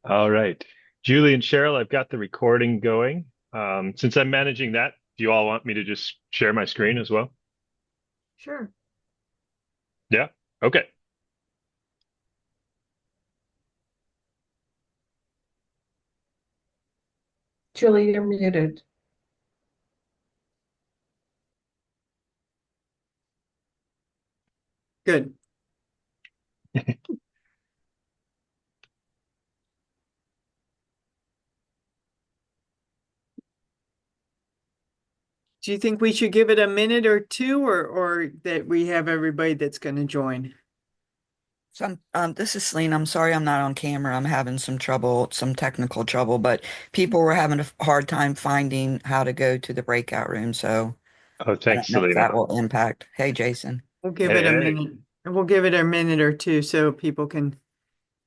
All right. Julie and Cheryl, I've got the recording going. Since I'm managing that, do you all want me to just share my screen as well? Sure. Yeah. Okay. Julie, you're muted. Good. Do you think we should give it a minute or two, or that we have everybody that's going to join? This is Celine. I'm sorry I'm not on camera. I'm having some trouble, some technical trouble, but people were having a hard time finding how to go to the breakout room. So Oh, I don't thanks, know if Selena. that will impact. Hey, Jason. We'll give Hey, it a hey. minute. We'll give it a minute or two so people can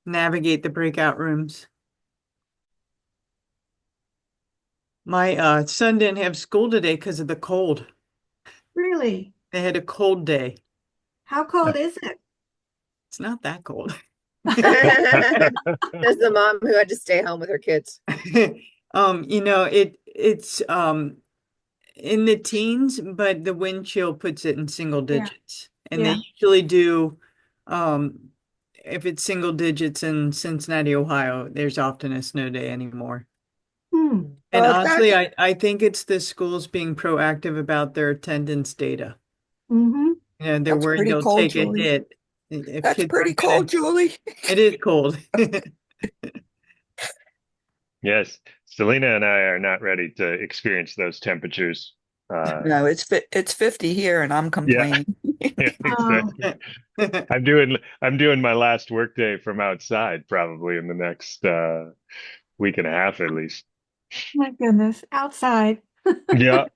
navigate the breakout rooms. My son didn't have school today because of the cold. Really? They had a cold day. How cold is it? It's not that cold. As the mom who had to stay home with her kids. It's in the teens, but the wind chill puts it in single Yeah, digits. And they yeah. usually do, um, if it's single digits in Cincinnati, Ohio, there's often a snow day anymore. Hmm. And Well, back honestly, I think it's the schools being proactive about their attendance data. Mm-hmm. You know, they're That's worried pretty they'll cold, take a Julie. hit if That's kids pretty aren't gonna. cold, Julie. It is cold. Yes, Selena and I are not ready to experience those temperatures. Uh, No, it's 50 here and I'm yeah, complaining. yeah, Oh, exactly. I'm doing my last workday from outside probably in the next week and a half at least. my goodness. Outside. Yeah.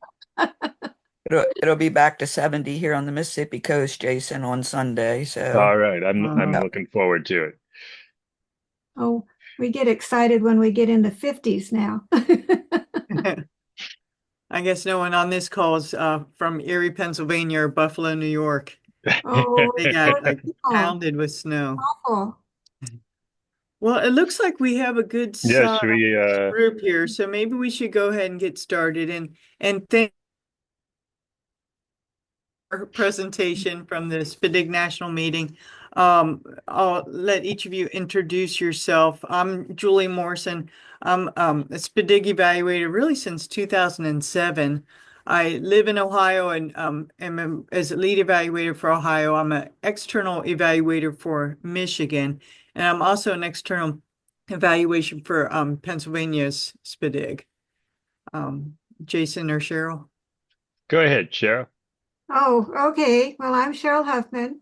It'll be back to 70 here on the Mississippi coast, Jason, on Sunday. So All right. I'm Um, looking forward to it. Oh, we get excited when we get in the 50s now. I guess no one on this call is from Erie, Pennsylvania or Buffalo, New York. Oh, They poor got like people. pounded with snow. Awful. Well, it looks like we have a good Yes, size we group here, so maybe we should go ahead and get started and thank our presentation from the SPDG National Meeting. I'll let each of you introduce yourself. I'm Julie Morrison. I'm a SPDG evaluator really since 2007. I live in Ohio and as a lead evaluator for Ohio. I'm an external evaluator for Michigan, and I'm also an external evaluation for Pennsylvania's SPDG. Um, Jason or Cheryl? go ahead, Cheryl. Oh, okay. Well, I'm Cheryl Huffman.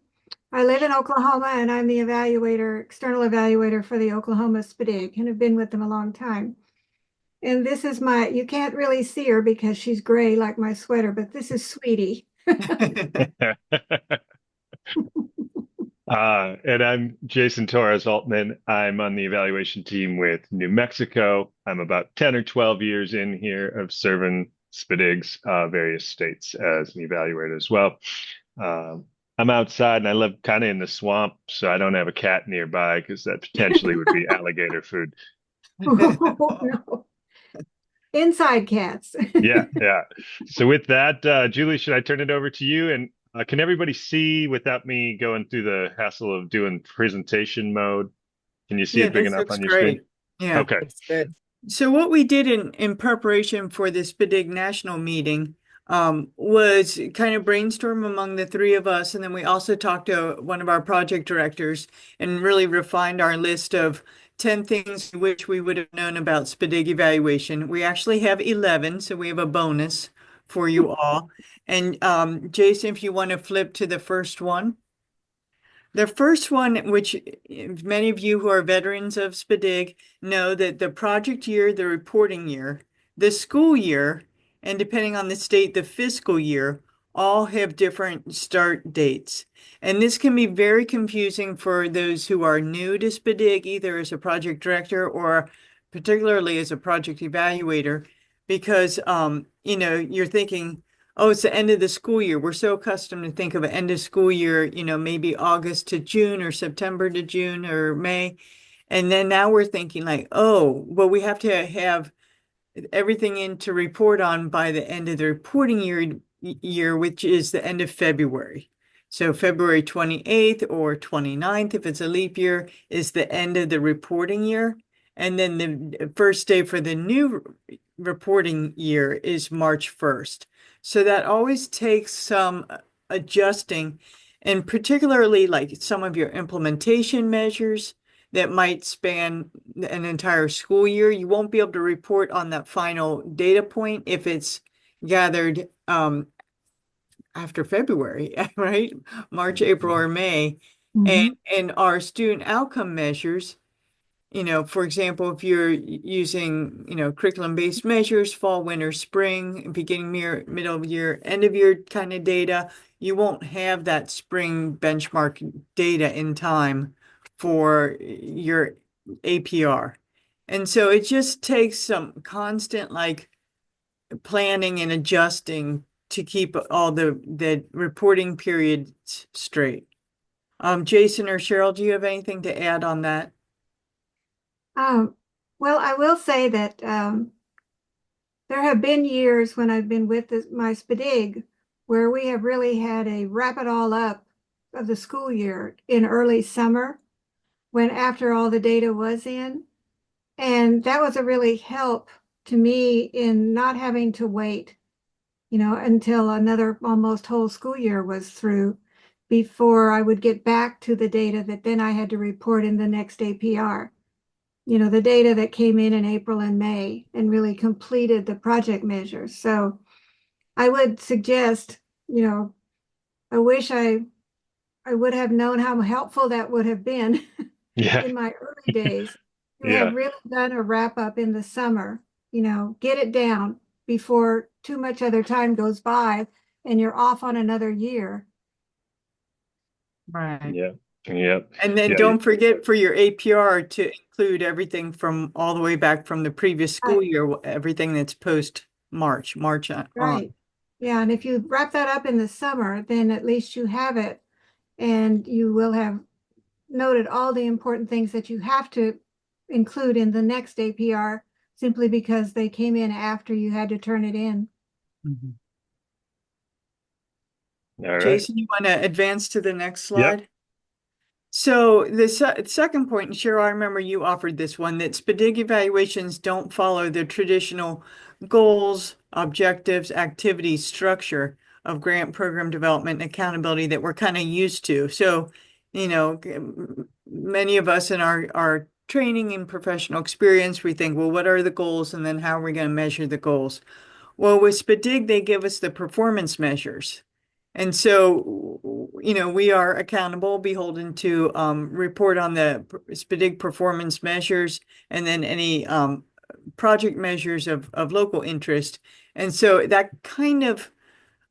I live in Oklahoma and I'm the evaluator, external evaluator for the Oklahoma SPDG and have been with them a long time. And this is you can't really see her because she's gray like my sweater, but this is Sweetie. And I'm Jason Torres Altman. I'm on the evaluation team with New Mexico. I'm about 10 or 12 years in here of serving SPDIGs, various states as an evaluator as well. Um, I'm outside and I live kind of in the swamp, so I don't have a cat nearby because that potentially would be alligator food. Oh, no. Inside cats. Yeah, yeah. So with that, Julie, should I turn it over to you? And can everybody see without me going through the hassle of doing presentation mode? Can you see Yeah, it big this enough looks on your screen? great. Yeah. Okay. It's good. So what we did in preparation for this big national meeting was kind of brainstorm among the three of us, and then we also talked to one of our project directors and really refined our list of 10 things which we would have known about SPDG evaluation. We actually have 11, so we have a bonus for you all. And Jason, if you want to flip to the first one. The first one, which many of you who are veterans of SPDG know that the project year, the reporting year, the school year, and depending on the state, the fiscal year, all have different start dates. And this can be very confusing for those who are new to SPDG, either as a project director or particularly as a project evaluator, because you're thinking, oh, it's the end of the school year. We're so accustomed to think of an end of school year, maybe August to June or September to June or May. And then now we're thinking like, oh, well, we have to have everything in to report on by the end of the reporting year, which is the end of February. So February 28th or 29th, if it's a leap year, is the end of the reporting year. And then the first day for the new reporting year is March 1st. So that always takes some adjusting, and particularly like some of your implementation measures that might span an entire school year. You won't be able to report on that final data point if it's gathered after February, right? March, April, or May. Mhm. And our student outcome measures, for example, if you're using, curriculum-based measures, fall, winter, spring, beginning year, middle of year, end of year kind of data, you won't have that spring benchmark data in time for your APR. And so it just takes some constant like planning and adjusting to keep all the reporting periods straight. Jason or Cheryl, do you have anything to add on that? Um, well, I will say that there have been years when I've been with my SPDG where we have really had a wrap it all up of the school year in early summer when after all the data was in. And that was a really help to me in not having to wait, until another almost whole school year was through before I would get back to the data that then I had to report in the next APR. The data that came in April and May and really completed the project measures. So I would suggest, I wish I would have known how helpful that would have been Yeah. in my early days to Yeah. have really done a wrap up in the summer, get it down before too much other time goes by and you're off on another year. Right. Yeah. Yeah. And then Yeah. don't forget for your APR to include everything from all the way back from the previous school Right. year, everything that's post March on. Right. Yeah. And if you wrap that up in the summer, then at least you have it and you will have noted all the important things that you have to include in the next APR simply because they came in after you had to turn it in. Mhm. All right. Jason, you want to advance to the next Yep. slide? So the second point, and Cheryl, I remember you offered this one, that SPDG evaluations don't follow the traditional goals, objectives, activities, structure of grant program development and accountability that we're kind of used to. So, many of us in our training and professional experience, we think, well, what are the goals? And then how are we going to measure the goals? Well, with SPDG, they give us the performance measures. And so, we are accountable, beholden to report on the SPDG performance measures and then any project measures of local interest. And so that kind of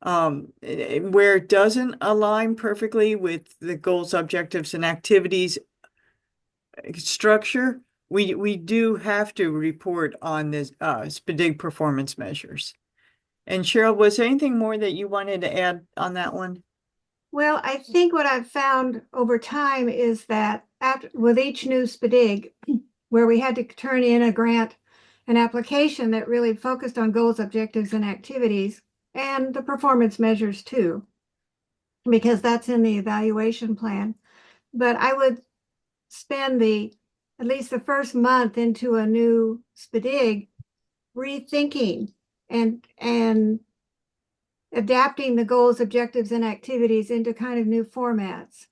where it doesn't align perfectly with the goals, objectives, and activities structure, we do have to report on this SPDG performance measures. And Cheryl, was there anything more that you wanted to add on that one? Well, I think what I've found over time is that with each new SPDG, where we had to turn in an application that really focused on goals, objectives, and activities, and the performance measures too, because that's in the evaluation plan. But I would spend at least the first month into a new SPDG rethinking and adapting the goals, objectives, and activities into kind of new formats.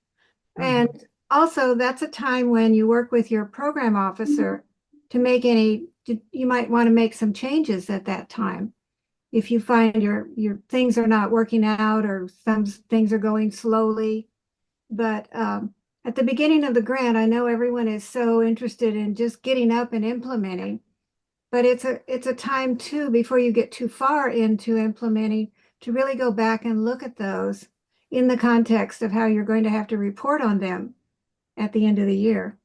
And also, that's a time when you work with your program officer to you might want to make some changes at that time. If you find your things are not working out or some things are going slowly. But at the beginning of the grant, I know everyone is so interested in just getting up and implementing. But it's a time too, before you get too far into implementing, to really go back and look at those in the context of how you're going to have to report on them at the end of the year.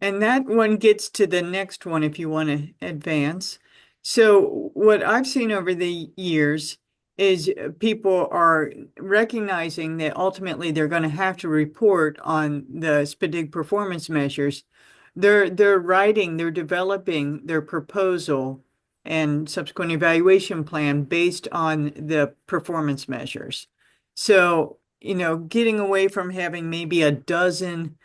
And that one gets to the next one if you want to advance. So what I've seen over the years is people are recognizing that ultimately they're going to have to report on the SPDG performance measures. They're developing their proposal and subsequent evaluation plan based on the performance measures. So, getting away from having maybe a dozen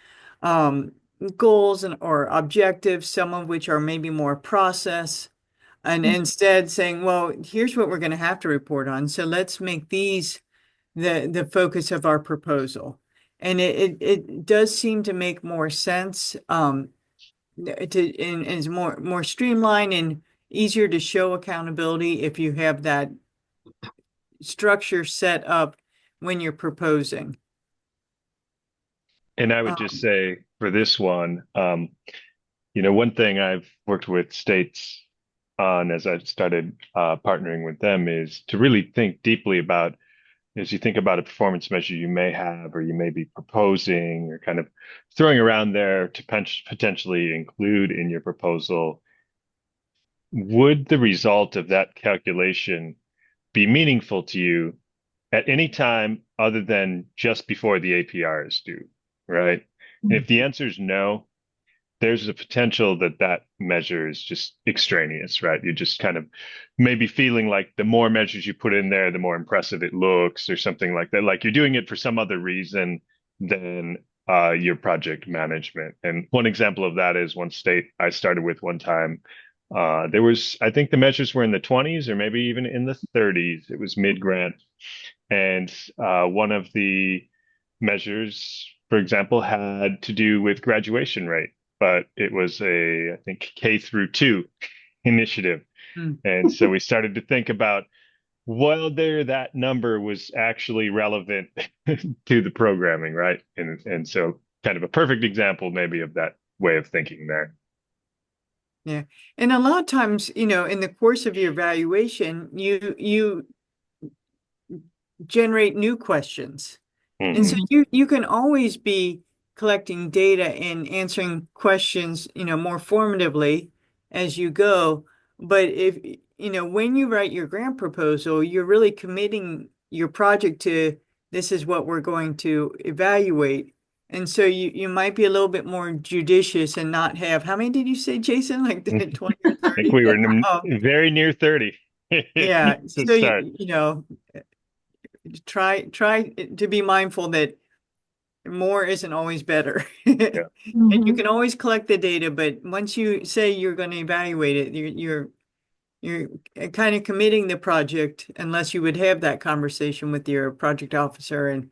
goals or objectives, some of which are maybe more process, and instead saying, well, here's what we're going to have to report on. So let's make these the focus of our proposal. And it does seem to make more sense, and is more streamlined and easier to show accountability if you have that structure set up when you're proposing. And I would just say for this one, one thing I've worked with states on as I started partnering with them is to really think deeply about, as you think about a performance measure you may have or you may be proposing or kind of throwing around there to potentially include in your proposal, would the result of that calculation be meaningful to you at any time other than just before the APR is due, right? And if the answer is no, there's a potential that that measure is just extraneous, right? You're just kind of maybe feeling like the more measures you put in there, the more impressive it looks or something like that. Like you're doing it for some other reason than your project management. And one example of that is one state I started with one time. I think the measures were in the 20s or maybe even in the 30s. It was mid-grant. And one of the measures, for example, had to do with graduation rate, but it was I think, K through 2 initiative. And so we started to think about whether that number was actually relevant to the programming, right? And so kind of a perfect example maybe of that way of thinking there. Yeah. And a lot of times, in the course of your evaluation, you generate new questions. And so you can always be collecting data and answering questions, more formatively as you go. But if, when you write your grant proposal, you're really committing your project to this is what we're going to evaluate. And so you might be a little bit more judicious and not have, how many did you say, Jason? Like 20 or I 30? think we were very near 30 Yeah. to So, start. try to be mindful that more isn't always better. Yeah. And you can always collect the data, but once you say you're going to evaluate it, you're kind of committing the project unless you would have that conversation with your project officer and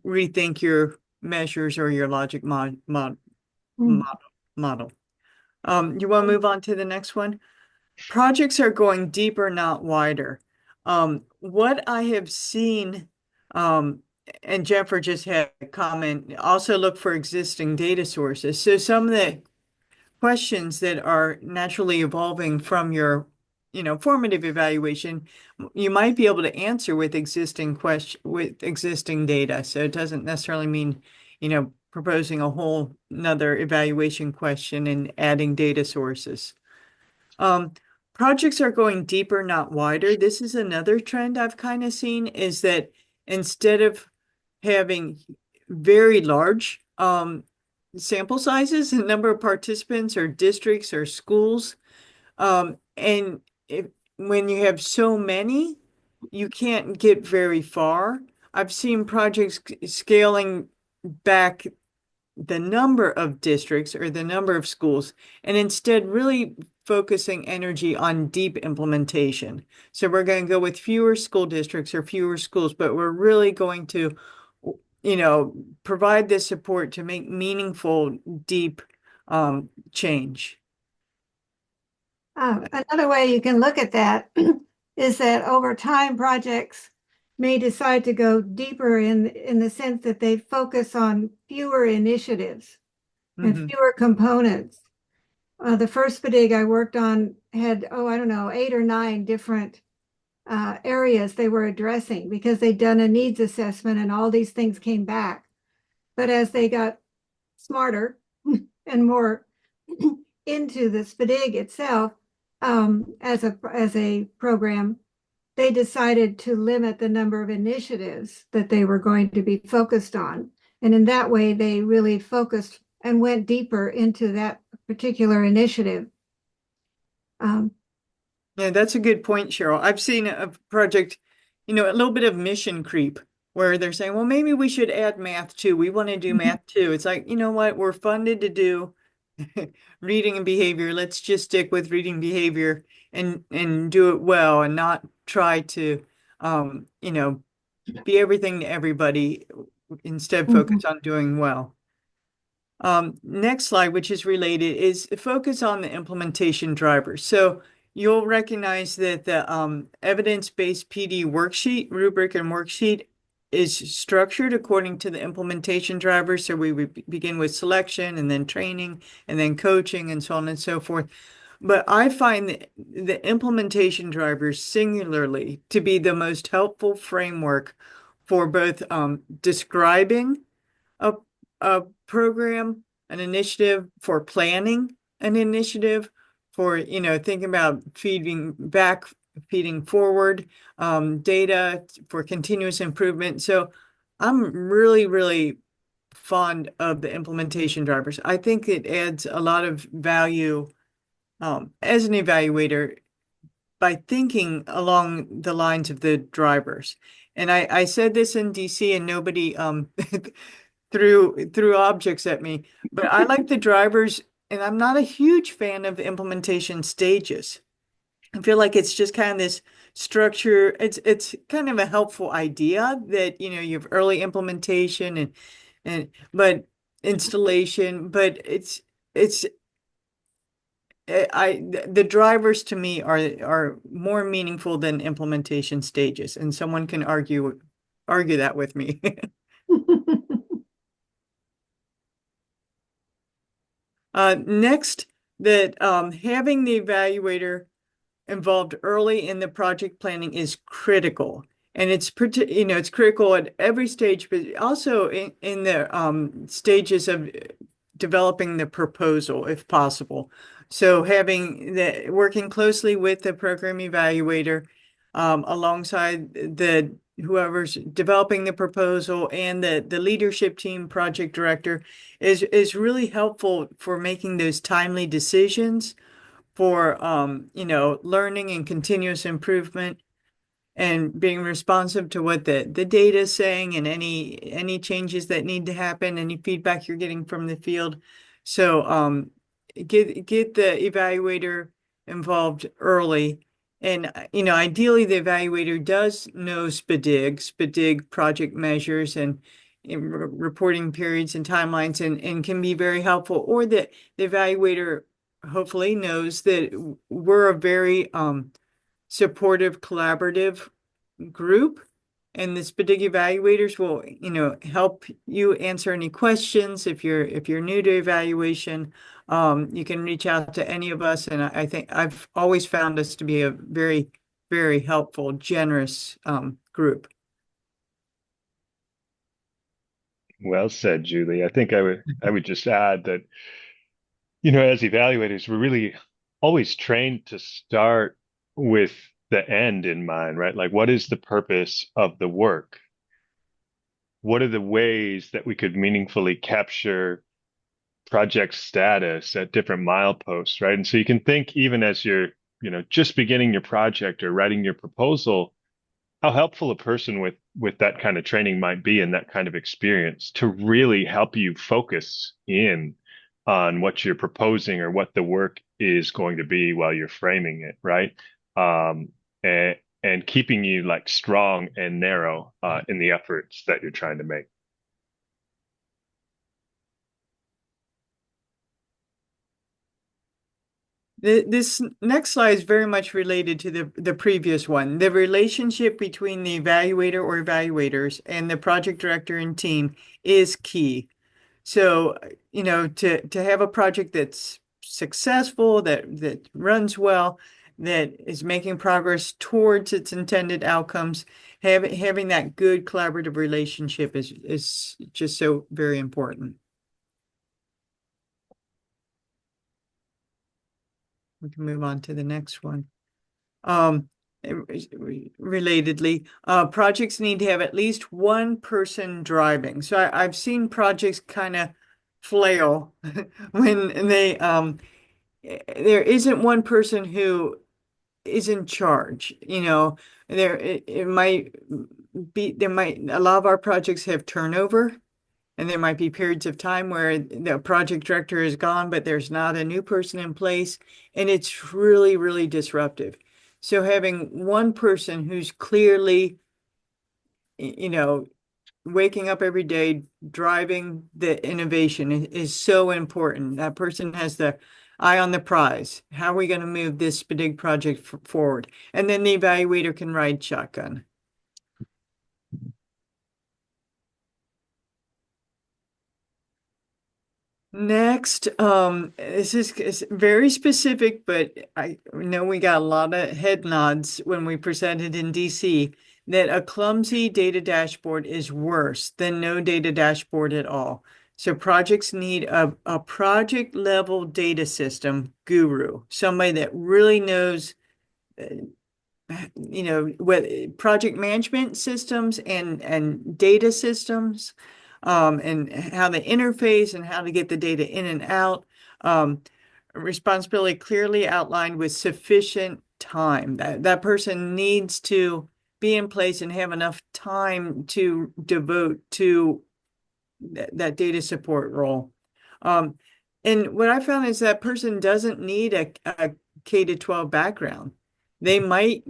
rethink your measures or your logic model. You want to move on to the next one? Projects are going deeper, not wider. What I have seen, and Jennifer just had a comment, also look for existing data sources. So some of the questions that are naturally evolving from your, formative evaluation, you might be able to answer with existing data. So it doesn't necessarily mean, proposing a whole another evaluation question and adding data sources. Projects are going deeper, not wider. This is another trend I've kind of seen, is that instead of having very large sample sizes, a number of participants or districts or schools, and when you have so many, you can't get very far. I've seen projects scaling back the number of districts or the number of schools, and instead really focusing energy on deep implementation. So we're going to go with fewer school districts or fewer schools, but we're really going to, provide this support to make meaningful, deep change. Another way you can look at that is that over time, projects may decide to go deeper in the sense that they focus on fewer initiatives and fewer components. The first SPDG I worked on had, I don't know, 8 or 9 different areas they were addressing because they'd done a needs assessment and all these things came back. But as they got smarter and more into the SPDG itself, as a program, they decided to limit the number of initiatives that they were going to be focused on. And in that way, they really focused and went deeper into that particular initiative. Yeah, that's a good point, Cheryl. I've seen a project, a little bit of mission creep where they're saying, well, maybe we should add math too. We want to do math too. It's like, you know what? We're funded to do reading and behavior. Let's just stick with reading behavior and do it well and not try to be everything to everybody. Instead, focus on doing well. Next slide, which is related, is focus on the implementation drivers. So you'll recognize that the evidence-based PD worksheet, rubric and worksheet is structured according to the implementation drivers. So we would begin with selection and then training and then coaching and so on and so forth. But I find the implementation drivers singularly to be the most helpful framework for both describing a, a program, an initiative, for planning an initiative, for, thinking about feeding back, feeding forward, data for continuous improvement. So I'm really, really fond of the implementation drivers. I think it adds a lot of value as an evaluator by thinking along the lines of the drivers. And I said this in DC and nobody threw objects at me, but I like the drivers, and I'm not a huge fan of the implementation stages. I feel like it's just kind of this structure. It's kind of a helpful idea that, you have early implementation and but installation, but it's the drivers to me are more meaningful than implementation stages, and someone can argue that with me. Next, that having the evaluator involved early in the project planning is critical. And it's critical at every stage, but also in the stages of developing the proposal, if possible. So working closely with the program evaluator alongside whoever's developing the proposal and the leadership team project director is really helpful for making those timely decisions for learning and continuous improvement and being responsive to what the data is saying and any changes that need to happen, any feedback you're getting from the field. So get the evaluator involved early. And ideally the evaluator does know SPDG project measures and reporting periods and timelines and can be very helpful, or that the evaluator hopefully knows that we're a very supportive, collaborative group, and the SPDG evaluators will, help you answer any questions. If you're new to evaluation, you can reach out to any of us, and I think I've always found us to be a very, very helpful, generous group. Well said, Julie. I think I would just add that, as evaluators, we're really always trained to start with the end in mind, right? Like, what is the purpose of the work? What are the ways that we could meaningfully capture project status at different mileposts, right? And so you can think, even as you're, just beginning your project or writing your proposal, how helpful a person with that kind of training might be and that kind of experience to really help you focus in on what you're proposing or what the work is going to be while you're framing it, right? And keeping you like strong and narrow in the efforts that you're trying to make. This next slide is very much related to the previous one. The relationship between the evaluator or evaluators and the project director and team is key. So, to have a project that's successful, that runs well, that is making progress towards its intended outcomes, having that good collaborative relationship is just so very important. We can move on to the next one. relatedly, projects need to have at least one person driving. So I've seen projects kind of flail when there isn't one person who is in charge. It might a lot of our projects have turnover, and there might be periods of time where the project director is gone, but there's not a new person in place, and it's really, really disruptive. So having one person who's clearly, waking up every day, driving the innovation is so important. That person has the eye on the prize. How are we going to move this big project forward? And then the evaluator can ride shotgun. Next, this is very specific, but I know we got a lot of head nods when we presented in DC that a clumsy data dashboard is worse than no data dashboard at all. So projects need a project level data system guru, somebody that really knows what project management systems and data systems, and how they interface and how to get the data in and out. Responsibility clearly outlined with sufficient time. That person needs to be in place and have enough time to devote to that data support role. And what I found is that person doesn't need a K to 12 background. They might,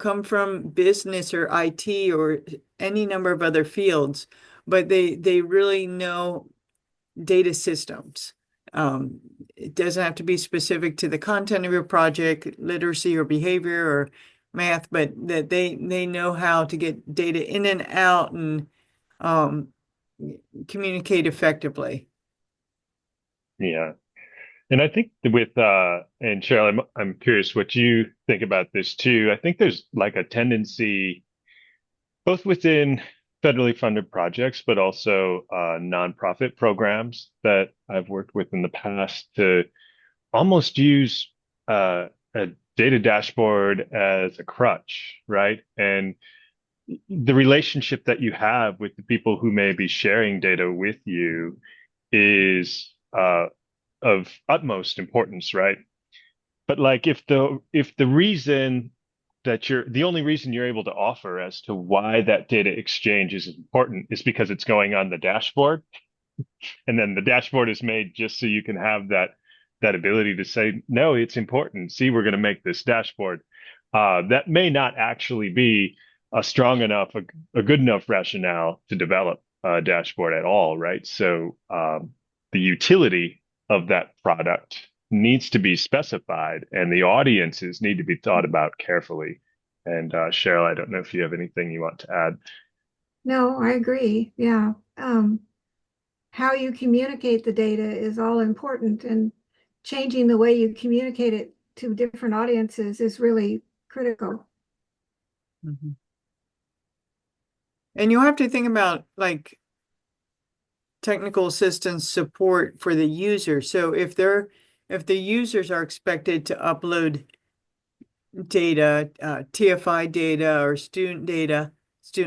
come from business or IT or any number of other fields, but they really know data systems. It doesn't have to be specific to the content of your project, literacy or behavior or math, but that they know how to get data in and out and communicate effectively. Yeah. And I think with and Cheryl, I'm curious what you think about this too. I think there's like a tendency both within federally funded projects, but also nonprofit programs that I've worked with in the past to almost use a data dashboard as a crutch, right? And the relationship that you have with the people who may be sharing data with you is of utmost importance, right? But like if the reason that the only reason you're able to offer as to why that data exchange is important is because it's going on the dashboard, and then the dashboard is made just so you can have that ability to say, no, it's important. See, we're going to make this dashboard. That may not actually be a strong enough, a good enough rationale to develop a dashboard at all, right? So the utility of that product needs to be specified, and the audiences need to be thought about carefully. And Cheryl, I don't know if you have anything you want to add. No, I agree. Yeah. How you communicate the data is all important, and changing the way you communicate it to different audiences is really critical. Mm-hmm. And you have to think about like technical assistance support for the user. So if the users are expected to upload data, TFI data or student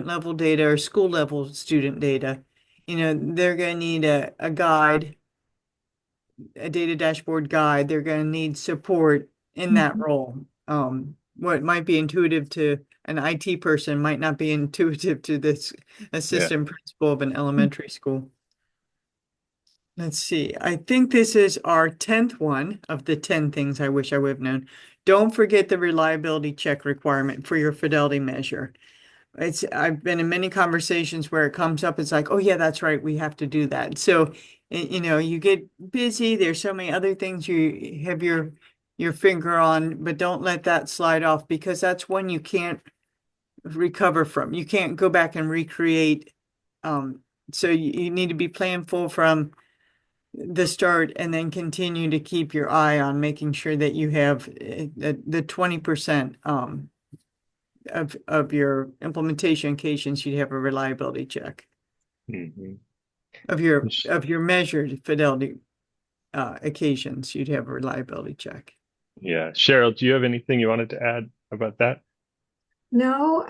level data or school level student data, they're going to need a guide, a data dashboard guide. They're going to need support in that role. What might be intuitive to an IT person might not be intuitive to this assistant principal of an elementary school. Let's see. I think this is our 10th one of the 10 things I wish I would have known. Don't forget the reliability check requirement for your fidelity measure. I've been in many conversations where it comes up, it's like, oh yeah, that's right, we have to do that. So, you get busy, there's so many other things you have your finger on, but don't let that slide off, because that's one you can't recover from. You can't go back and recreate. So you need to be planful from the start, and then continue to keep your eye on making sure that you have the 20% of your implementation occasions you'd have a reliability check. Mm-hmm. Of your measured fidelity occasions you'd have a reliability check. Yeah. Cheryl, do you have anything you wanted to add about that? No,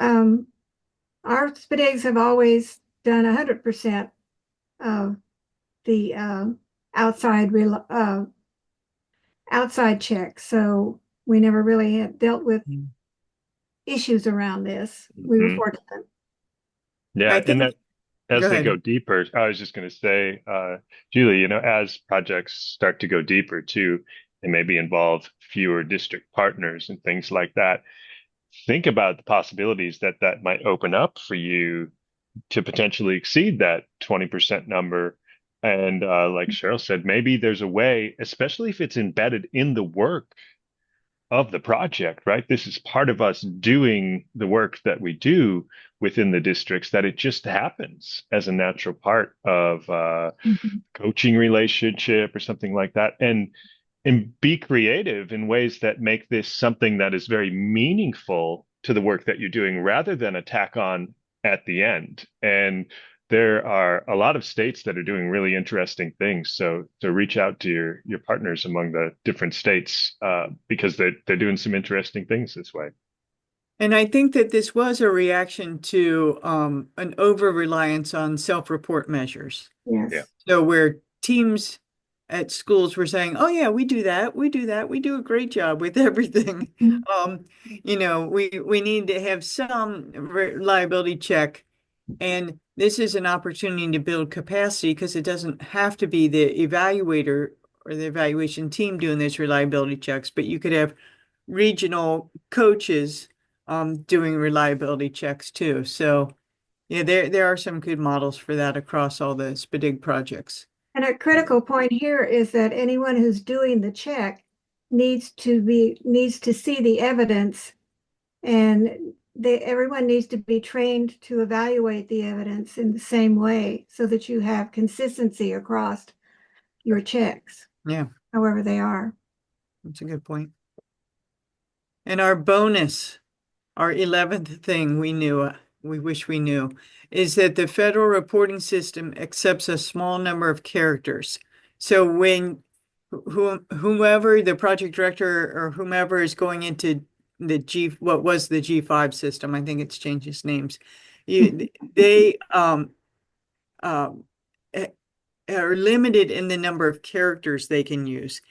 our SPDGs have always done 100% of the outside outside checks. So we never really had dealt with issues around this. We were Mhm. fortunate. Yeah, I and think, that as go they go ahead. deeper, I was just going to say, Julie, as projects start to go deeper too, and maybe involve fewer district partners and things like that, think about the possibilities that that might open up for you to potentially exceed that 20% number. And like Cheryl said, maybe there's a way, especially if it's embedded in the work of the project, right? This is part of us doing the work that we do within the districts, that it just happens as a natural part of Mhm. coaching relationship or something like that. And be creative in ways that make this something that is very meaningful to the work that you're doing rather than a tack on at the end. And there are a lot of states that are doing really interesting things. So reach out to your partners among the different states because they're doing some interesting things this way. And I think that this was a reaction to an over-reliance on self-report measures. Yeah. Yes. So where teams at schools were saying, "Oh yeah, we do that, we do that, we do a great job with everything." Mhm. We need to have some reliability check, and this is an opportunity to build capacity because it doesn't have to be the evaluator or the evaluation team doing those reliability checks, but you could have regional coaches doing reliability checks too. So yeah, there are some good models for that across all the SPDIG projects. And a critical point here is that anyone who's doing the check needs to see the evidence, and everyone needs to be trained to evaluate the evidence in the same way so that you have consistency across your checks, Yeah, however they are. that's a good point. And our bonus, our 11th thing we wish we knew, is that the federal reporting system accepts a small number of characters. So when whomever the project director or whomever is going into what was the G5 system, I think it's changed its names. They um, are limited in the number of characters they can use.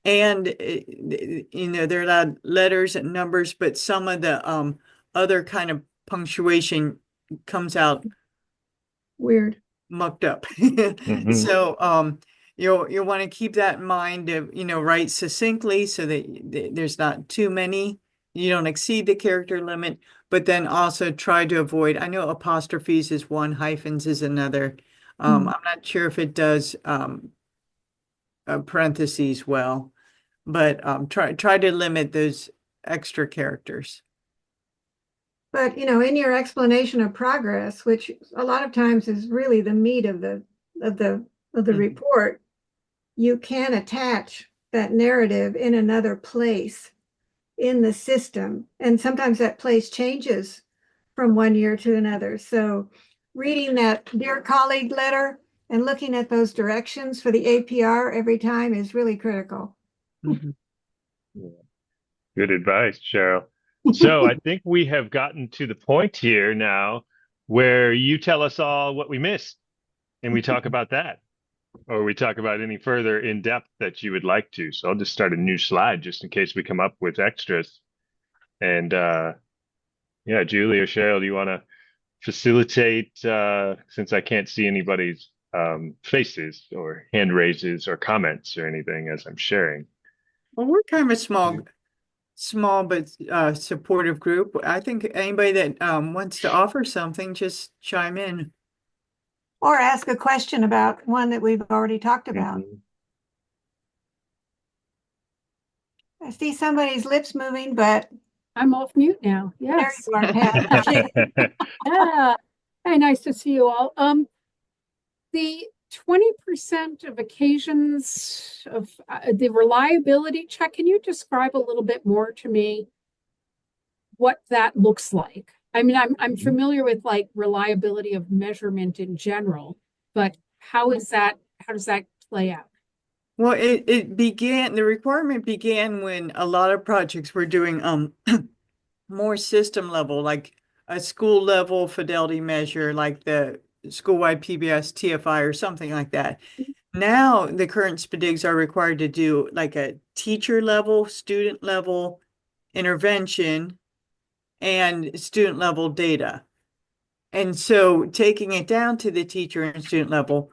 And they're allowed letters and numbers, but some of the other kind of punctuation comes out Weird. mucked up. Hmm. So you'll want to keep that in mind to, write succinctly so that there's not too many. You don't exceed the character limit, but then also try to avoid, I know apostrophes is one, hyphens is another. Mm. I'm not sure if it does parentheses well, but try to limit those extra characters. But in your explanation of progress, which a lot of times is really the meat of the Mhm. report, you can attach that narrative in another place in the system. And sometimes that place changes from one year to another. So reading that dear colleague letter and looking at those directions for the APR every time is really critical. Mhm. Good advice, Cheryl. So I think we have gotten to the point here now where you tell us all what we missed and we talk about that, or we talk about any further in depth that you would like to. So I'll just start a new slide just in case we come up with extras. And yeah, Julie or Cheryl, do you want to facilitate since I can't see anybody's faces or hand raises or comments or anything as I'm sharing? Well, we're kind of a small but supportive group. I think anybody that wants to offer something, just chime in. Or ask a question about one that we've already talked about. Mhm. I see somebody's lips moving, but I'm off mute now. there Yes. you are, Pat. Okay. Yeah. Hey, nice to see you all. The 20% of occasions of the reliability check, can you describe a little bit more to me what that looks like? I mean, I'm familiar with like reliability of measurement in general, but how does that play out? Well, the requirement began when a lot of projects were doing more system level, like a school level fidelity measure, like the school-wide PBS, TFI, or something like that. Now the current SPDGs are required to do like a teacher level, student level intervention, and student level data. And so taking it down to the teacher and student level,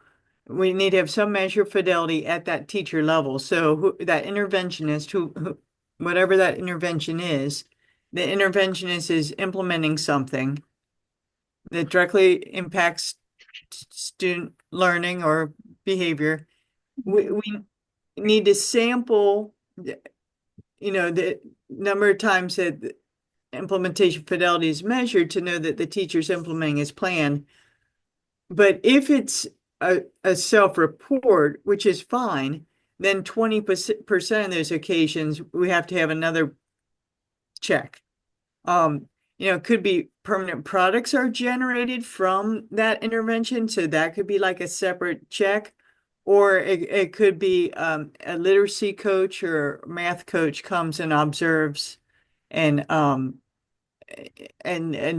we need to have some measure of fidelity at that teacher level. So that interventionist, whatever that intervention is, the interventionist is implementing something that directly impacts student learning or behavior. We need to sample, the number of times that implementation fidelity is measured to know that the teacher's implementing his plan. But if it's a self-report, which is fine, then 20% of those occasions we have to have another check. It could be permanent products are generated from that intervention, so that could be like a separate check, or it could be a literacy coach or math coach comes and observes and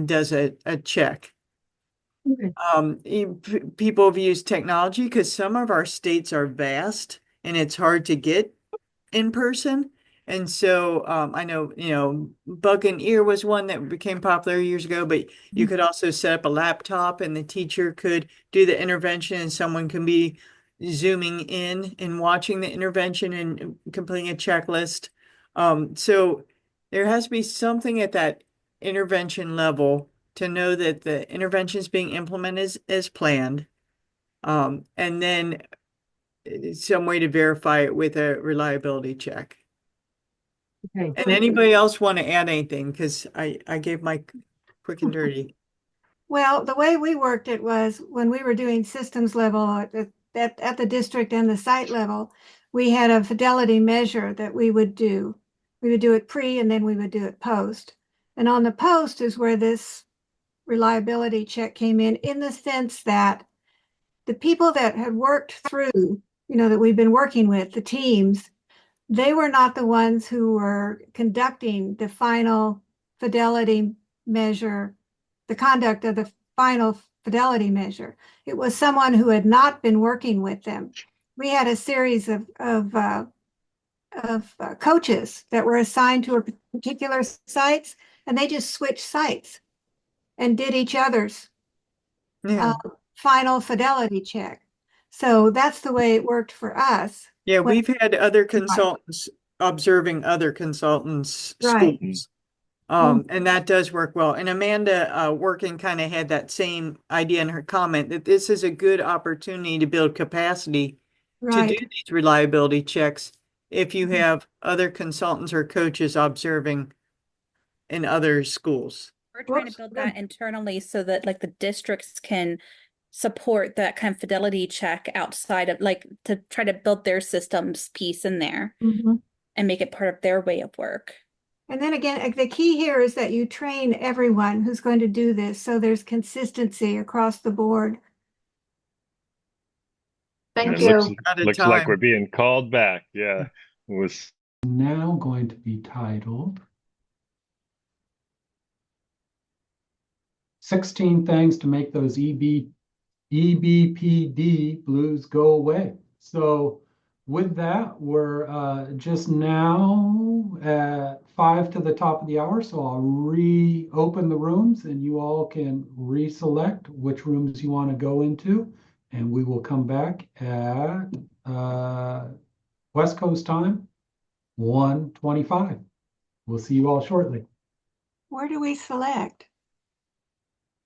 does a check. Okay. People have used technology because some of our states are vast and it's hard to get in person. And so I know, Bug and Ear was one that became popular years ago, but you could also set up a laptop and the teacher could do the intervention and someone can be zooming in and watching the intervention and completing a checklist. So there has to be something at that intervention level to know that the intervention is being implemented as planned. And then some way to verify it with a reliability check. Okay. And anybody else want to add anything? Because I gave my quick and dirty. Well, the way we worked it was when we were doing systems level at the district and the site level, we had a fidelity measure that we would do. We would do it pre and then we would do it post. And on the post is where this reliability check came in the sense that the people that had worked through, that we've been working with, the teams, they were not the ones who were conducting the final fidelity measure, the conduct of the final fidelity measure. It was someone who had not been working with them. We had a series of coaches that were assigned to a particular sites, and they just switched sites and did each other's Yeah. final fidelity check. So that's the way it worked for us. Yeah, When- we've had other consultants observing other consultants' Right. schools. And that does work well. And Amanda Working kind of had that same idea in her comment that this is a good opportunity to build capacity to do Right. these reliability checks if you have other consultants or coaches observing in other schools. We're trying to Whoops. build that internally so that like the districts can support that kind of fidelity check outside of like to try to build their systems piece in there Mhm. and make it part of their way of work. And then again, the key here is that you train everyone who's going to do this, so there's consistency across the board. And Thank it looks you. At a looks like time. we're being called back. Yeah. It was Now going to be titled 16 Things to Make Those EBPD Blues Go Away. So with that, we're just now at 5 to the top of the hour. So I'll reopen the rooms and you all can reselect which rooms you want to go into. And we will come back at West Coast time, 1:25. We'll see you all shortly. Where do we select?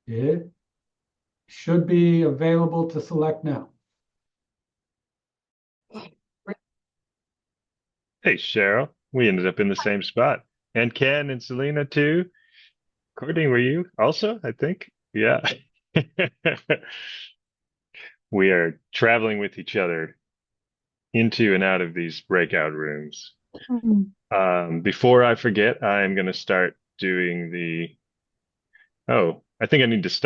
It should be available to select now. Hey, Cheryl. We ended up in the same spot. And Ken and Selena too. Courtney, were you also? I think. Yeah. We are traveling with each other into and out of these breakout rooms. Before I forget, I'm going to start doing I think I need to stop.